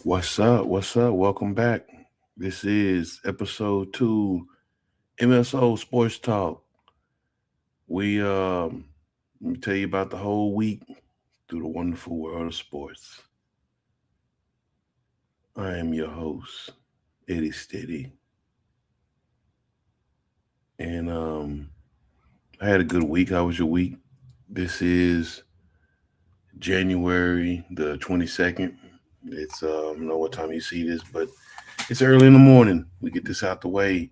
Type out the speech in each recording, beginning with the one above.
What's up? What's up? Welcome back. This is episode 2 MSO Sports Talk. Let me tell you about the whole week through the wonderful world of sports. I am your host, Eddie Steady. And I had a good week. How was your week? This is January the 22nd. It's I don't know what time you see this, but it's early in the morning. We get this out the way.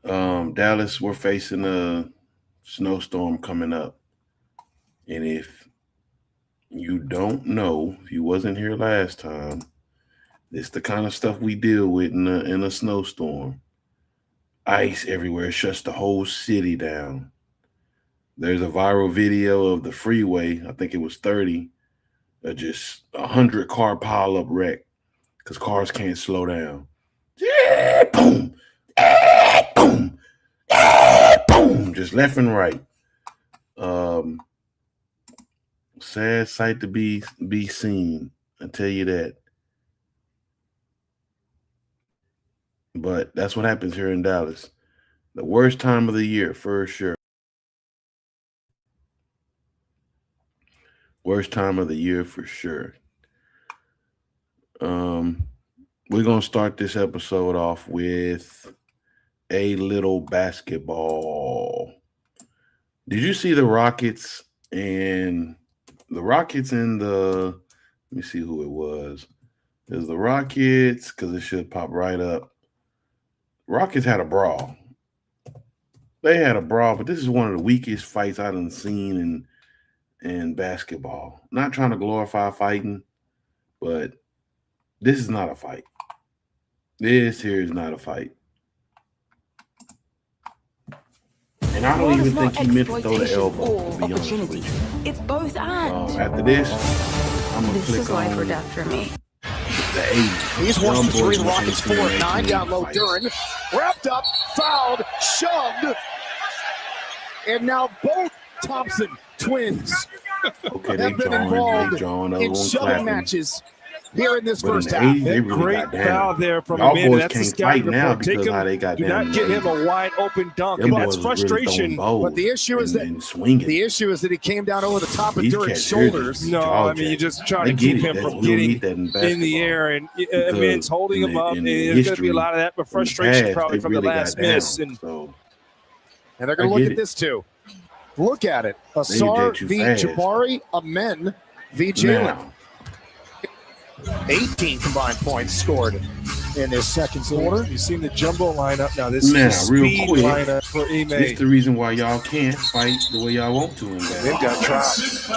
Dallas, we're facing a snowstorm coming up. And if you don't know, if you wasn't here last time, it's the kind of stuff we deal with in a snowstorm. Ice everywhere shuts the whole city down. There's a viral video of the freeway. I think it was 30, just 100 car pile up wreck because cars can't slow down. Yeah, boom, yeah, boom, yeah, boom, just left and right. Um, Sad sight to be seen. I tell you that. But that's what happens here in Dallas. The worst time of the year for sure. Worst time of the year for sure. Um, we're gonna start this episode off with a little basketball. Did you see the Rockets and the let me see who it was. There's the Rockets, because it should pop right up. Rockets had a brawl. They had a brawl, but this is one of the weakest fights I've seen in basketball. Not trying to glorify fighting, but this is not a fight. This here is not a fight. And I don't even think he meant to throw the elbow, to be honest with you. It's both and. After this, I'm going to This click is life or on death for me. the 80s. He's one for three. Young The boys Rockets within 4 at 9. 18 Down low, fights. Duran. Wrapped up, fouled, shoved. And now both Thompson twins Okay, they have been drawing, involved they drawing, other in one shoving clapping. matches here in this But in first the half. 80s, they And really great got foul down. there from Y'all Amanda. boys That's the can't scouting fight now report. Take because him. how they got Do down. not give him a wide open dunk. Them And boys that's was really throwing frustration. bows But the issue is that and swinging. The issue is that he came down over the top of These Duran's cats here shoulders. just- No, jaw I mean, you jacking. just try I to get keep it. him That's- from we don't getting need that in in the basketball. air. And Because Min's holding him up. in And the there's going to be a history, lot of that, but in the frustration past, probably they from the really last got down. miss. And So And they're going I to look get at it. this too. Look at it. Asar eject you v. fast. Jabari, Amen v. Jalen. now, 18 combined points scored in this second quarter. you've seen the jumbo lineup. Now, this Now, is a real speed quick, lineup for this Ime. the reason why y'all can't fight the way y'all want to in They've basketball. got trapped.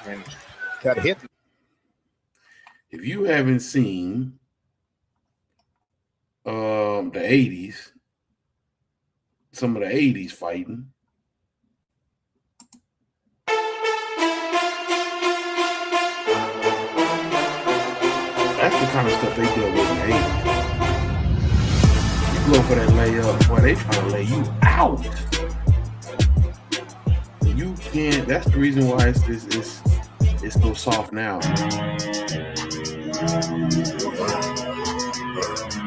And got hit. If you haven't seen the 80s, some of the 80s fighting, that's the kind of stuff they deal with in the 80s. You go for that layup, boy, they trying to lay you out. You can't. That's the reason why it's so soft now.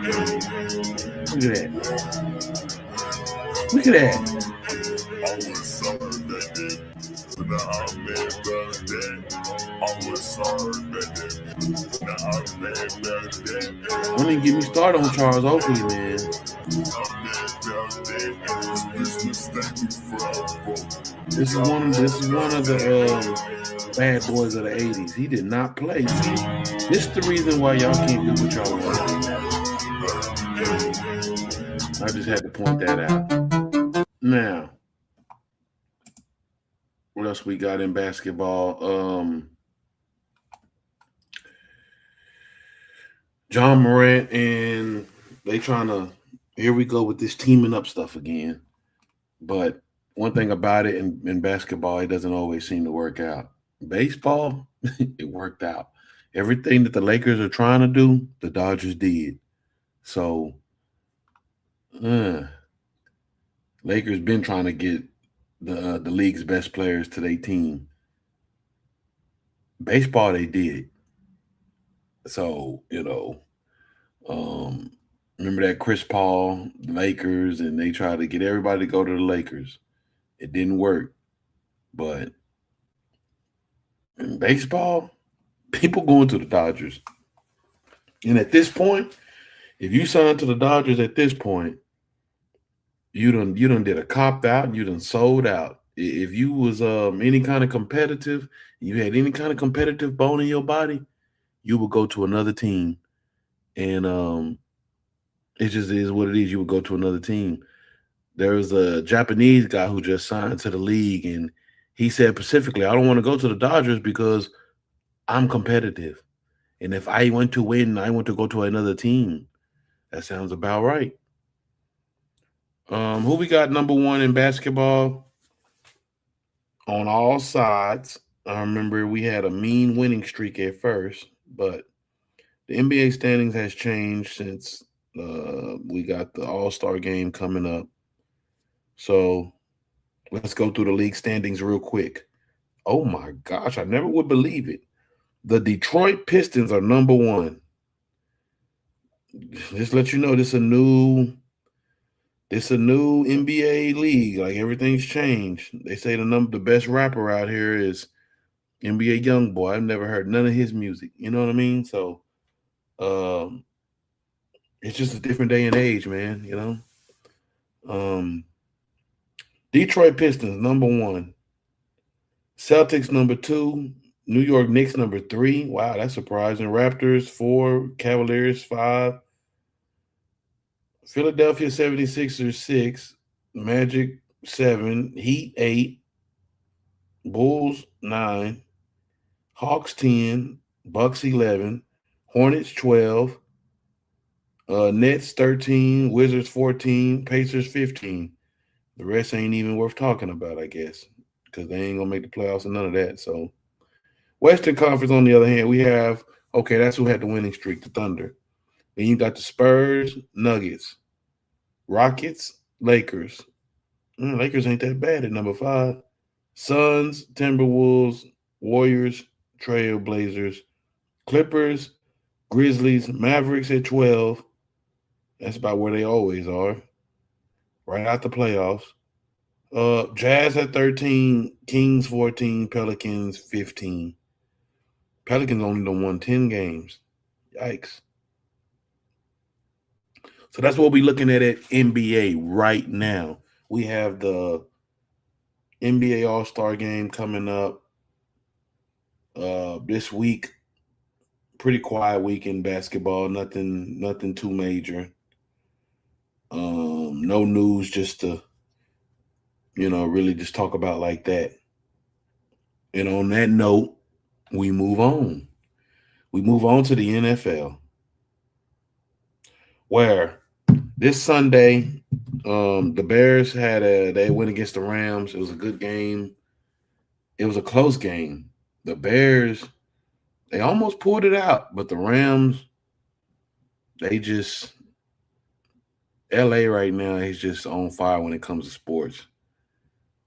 Look at that. Look at that. Don't even get me started on Charles Oakley, man. This is one of the bad boys of the 80s. He did not play. See, this is the reason why y'all can't do what y'all want to do. I just had to point that out. Now, what else we got in basketball? John Morant and they trying to, here we go with this teaming up stuff again. But one thing about it in basketball, it doesn't always seem to work out. Baseball, it worked out. Everything that the Lakers are trying to do, the Dodgers did. So, Lakers been trying to get the league's best players to their team. Baseball, they did. So, remember that Chris Paul, Lakers, and they tried to get everybody to go to the Lakers. It didn't work. But in baseball, people going to the Dodgers. And at this point, if you sign to the Dodgers at this point, you done did a copped out, and you done sold out. If you was any kind of competitive, you had any kind of competitive bone in your body, you would go to another team. And it just is what it is. You would go to another team. There was a Japanese guy who just signed to the league, and he said specifically, I don't want to go to the Dodgers because I'm competitive. And if I want to win, I want to go to another team. That sounds about right. Who we got number one in basketball on all sides? I remember we had a mean winning streak at first, but the NBA standings has changed since we got the All-Star game coming up. So let's go through the league standings real quick. Oh my gosh, I never would believe it. The Detroit Pistons are number one. Just let you know, this a new NBA league. Like, everything's changed. They say the best rapper out here is NBA YoungBoy. I've never heard none of his music. You know what I mean? So, it's just a different day and age, man. Detroit Pistons number one. Celtics number two. New York Knicks number three. Wow, that's surprising. Raptors 4. Cavaliers 5. Philadelphia 76ers 6. Magic 7. Heat 8. Bulls 9. Hawks 10. Bucks 11. Hornets 12. Nets 13. Wizards 14. Pacers 15. The rest ain't even worth talking about, I guess, because they ain't going to make the playoffs and none of that. So, Western Conference, on the other hand, we have, okay, that's who had the winning streak, the Thunder. Then you got the Spurs, Nuggets, Rockets, Lakers. Lakers ain't that bad at number 5. Suns, Timberwolves, Warriors, Trailblazers, Clippers, Grizzlies, Mavericks at 12. That's about where they always are, right out the playoffs. Jazz at 13, Kings 14, Pelicans 15. Pelicans only done won 10 games. Yikes. So that's what we're looking at NBA right now. We have the NBA All-Star game coming up this week. Pretty quiet week in basketball. Nothing too major. No news just to, really just talk about like that. And on that note, we move on. We move on to the NFL, where this Sunday, the Bears they went against the Rams. It was a good game. It was a close game. The Bears, they almost pulled it out, but the Rams, LA right now is just on fire when it comes to sports.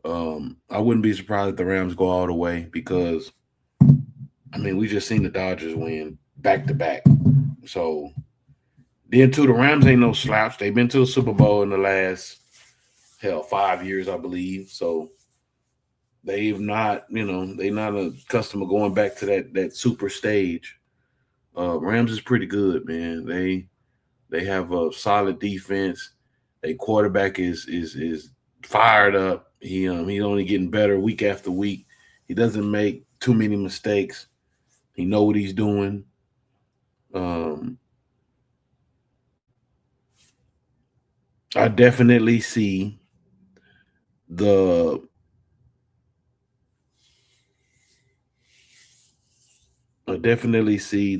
I wouldn't be surprised if the Rams go all the way because, we just seen the Dodgers win back-to-back. So, then, too, the Rams ain't no slouch. They've been to the Super Bowl in the last, 5 years, I believe. So, they've not, they're not accustomed to going back to that super stage. Rams is pretty good, man. They have a solid defense. Their quarterback is fired up. He's only getting better week after week. He doesn't make too many mistakes. He know what he's doing. I definitely see the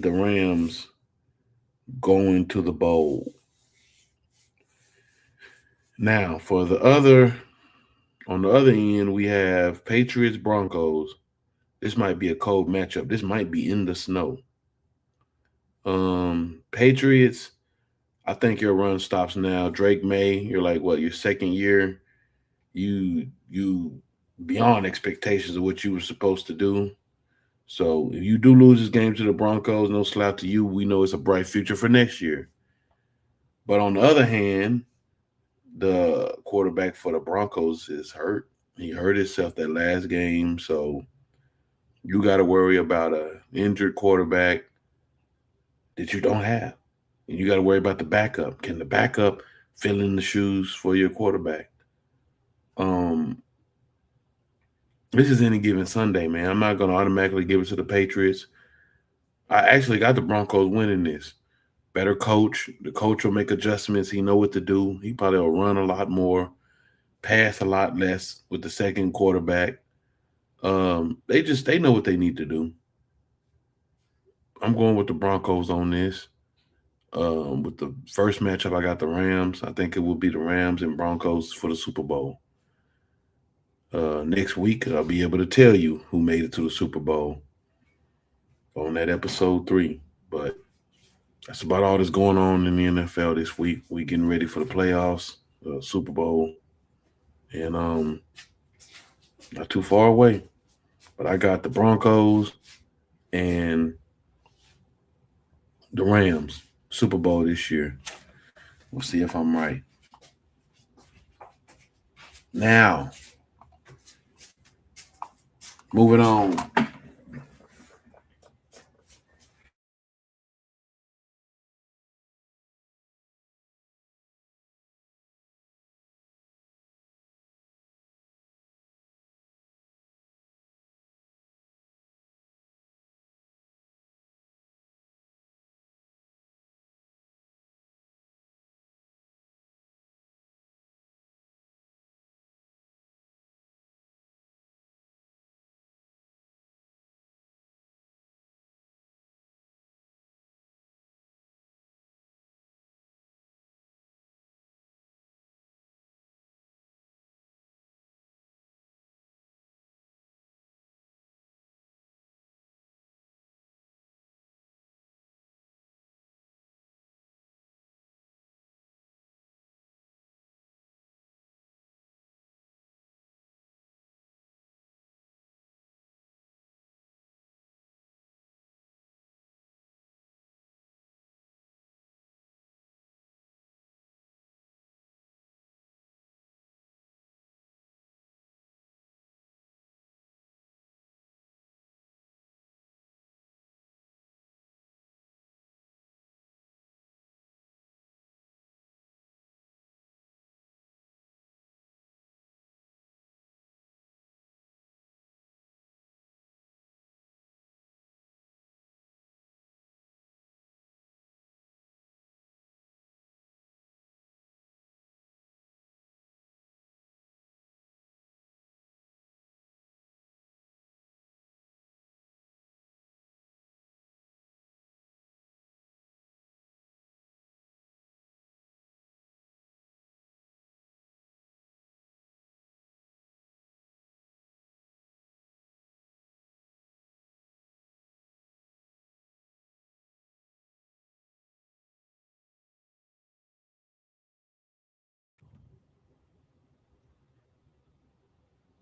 Rams going to the bowl. Now, on the other end, we have Patriots, Broncos. This might be a cold matchup. This might be in the snow. Patriots, I think your run stops now. Drake May, you're like, what, your second year? You beyond expectations of what you were supposed to do. So if you do lose this game to the Broncos, no slouch to you. We know it's a bright future for next year. But on the other hand, the quarterback for the Broncos is hurt. He hurt himself that last game. So you got to worry about an injured quarterback that you don't have. And you got to worry about the backup. Can the backup fill in the shoes for your quarterback? This is any given Sunday, man. I'm not going to automatically give it to the Patriots. I actually got the Broncos winning this. Better coach. The coach will make adjustments. He know what to do. He probably will run a lot more, pass a lot less with the second quarterback. They know what they need to do. I'm going with the Broncos on this. With the first matchup, I got the Rams. I think it will be the Rams and Broncos for the Super Bowl. Next week, I'll be able to tell you who made it to the Super Bowl on that episode 3. But that's about all that's going on in the NFL this week. We getting ready for the playoffs, Super Bowl, and not too far away. But I got the Broncos and the Rams Super Bowl this year. We'll see if I'm right. Now, moving on.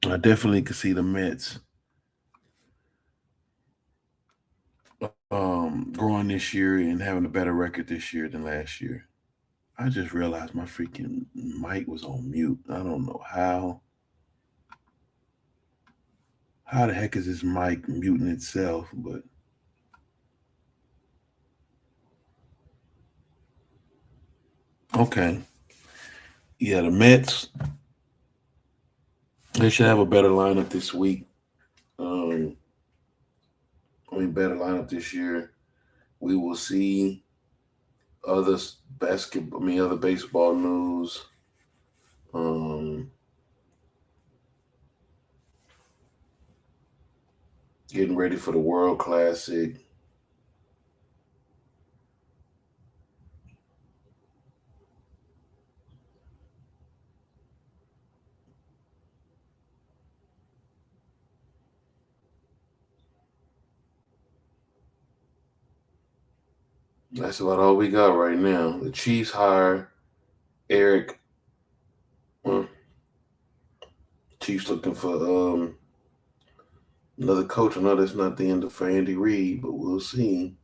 I definitely could see the Mets growing this year and having a better record this year than last year. I just realized my freaking mic was on mute. I don't know how. How the heck is this mic muting itself? But okay. Yeah, the Mets, they should have a better lineup this week. Better lineup this year. We will see other other baseball news. Getting ready for the World Classic. That's about all we got right now. The Chiefs hire Eric. Chiefs looking for Another coach. I know that's not the end for Andy Reid, but we'll see.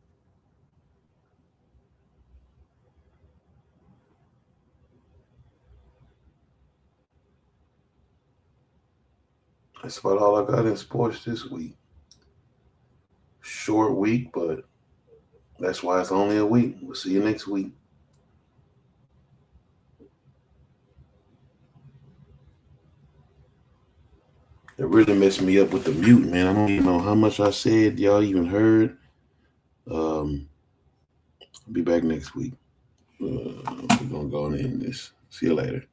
That's about all I got in sports this week. Short week, but that's why it's only a week. We'll see you next week. It really messed me up with the mute, man. I don't even know how much I said y'all even heard. I'll be back next week. We're going to go and end this. See you later.